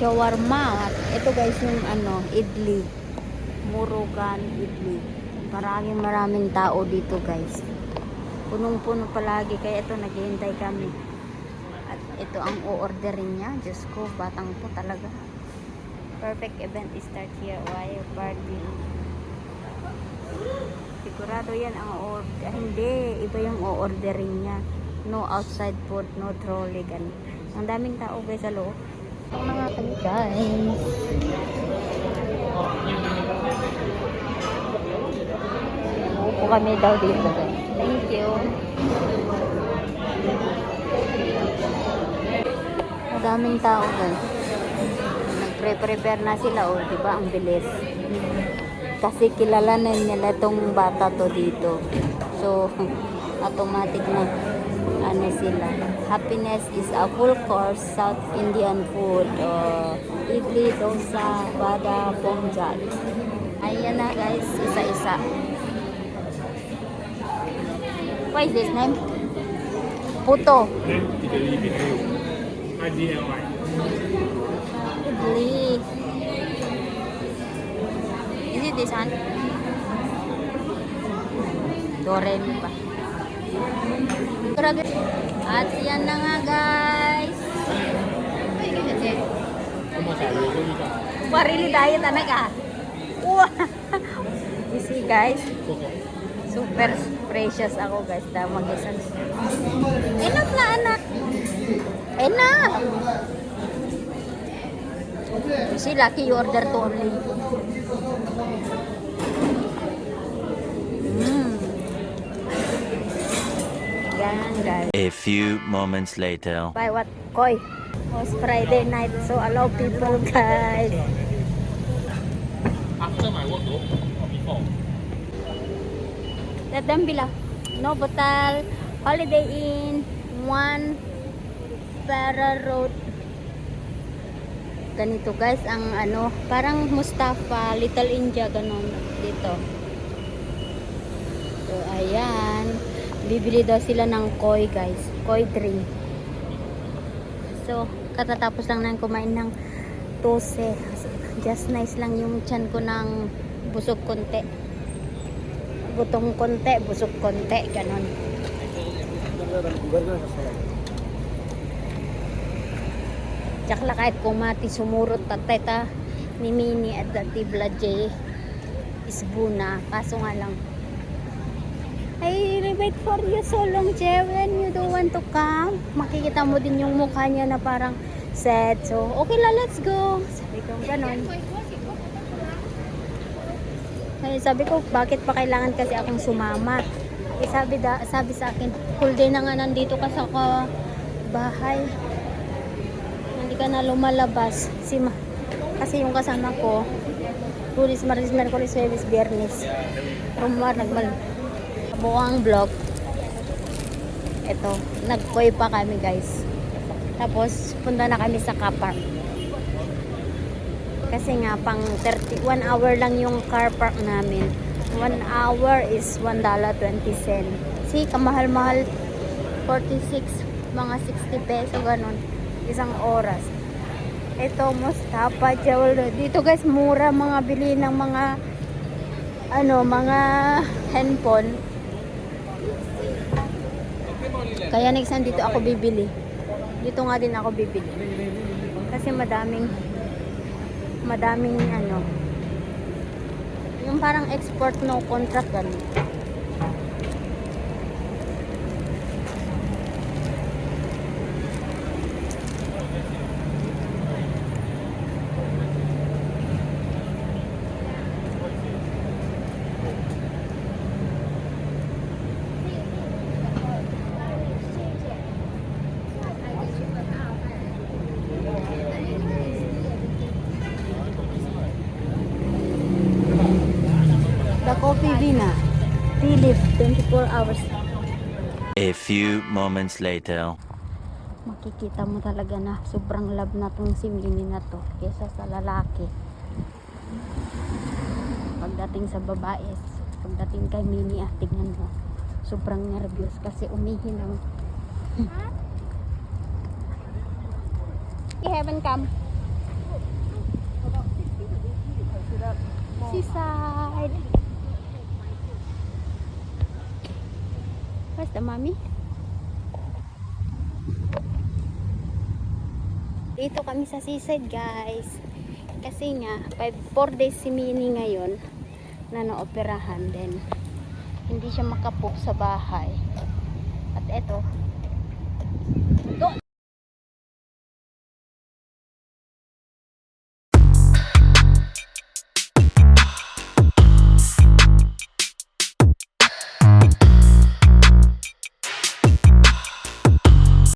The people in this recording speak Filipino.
shawarma. At ito guys yung ano, idli. Murugan idli. Maraming tao dito guys. Punong-puno palagi. Kaya ito naghihintay kami. At ito ang o-orderin niya. Diyos ko, batang po talaga. Perfect event start here. Why party? Sigurado yan ang order. Hindi, iba yung o-orderin niya. No outside food, no trolley. Ganun. Ang daming tao guys sa loob. Ang mga kami guys. Upo kami daw dito guys. Thank you. Ang daming tao guys. Nagpre-prepare na sila. O, diba? Ang bilis. Kasi kilala na nila itong bata to dito. So, automatic na ano sila. Happiness is a full course South Indian food. Idli, dosa, vada, ponjal. Ayan na guys, isa-isa. What is this name? Puto. Idli. Is it this one? Doremi pa. At yan na nga guys. Warili diet anak ah. Wow. You see guys. Super precious ako guys. Mag-isang. Enough na anak. Enough. You see lucky you order to only. A few moments later. By what? Koi. It was Friday night, so a lot of people, guys. After my work though, or before? Let them bila. Novotal, Holiday Inn, 1 Para Road. Ganito guys, ang ano, parang Mustafa, Little India, ganon dito. So, ayan. Bibili daw sila ng koi guys. Koi drink. So, katatapos lang nang kumain ng tose. Just nice lang yung tiyan ko ng busog konti. Gutom konti, busog konti. Ganon. Tsaka kahit kumati sumurot tateta ni Mini at dati Vlaje isbuna. Kaso nga lang I wait for you so long, Jeff, when you don't want to come. Makikita mo din yung mukha niya na parang sad. So, okay la, let's go. Sabi ko, ganon. Ay, sabi ko, bakit pa kailangan kasi akong sumama? Eh, sabi sa akin, full day na nga nandito ka sa bahay. Hindi ka na lumalabas. Kasi yung kasama ko, Lunes, Martes, Merkulis, Huwebes, Biyernes. Rumar, buong vlog. Ito, nagkoy pa kami guys. Tapos punta na kami sa car park. Kasi nga pang 1 hour lang yung car park namin. 1 hour is $1.20. See, kamahal-mahal 46, mga 60 peso ganun. Isang oras. Ito, Mustafa Jewel. Dito guys, mura mga bili ng mga mga handphone. Kaya next time dito ako bibili. Dito nga din ako bibili. Kasi madaming yung parang export no contract ganun. Coffee Vina. Tea leaf, 24 hours. A few moments later. Makikita mo talaga na sobrang love na tong si Mini na to kesa sa lalaki. Pagdating sa babae, pagdating kay Mini, tingnan mo. Sobrang nervyos kasi umihinang. You haven't come. seaside. Where's the mommy? Dito kami sa seaside, guys. Kasi nga, 4 days si Minnie ngayon na naoperahan din. Hindi siya makapok sa bahay. At eto, doon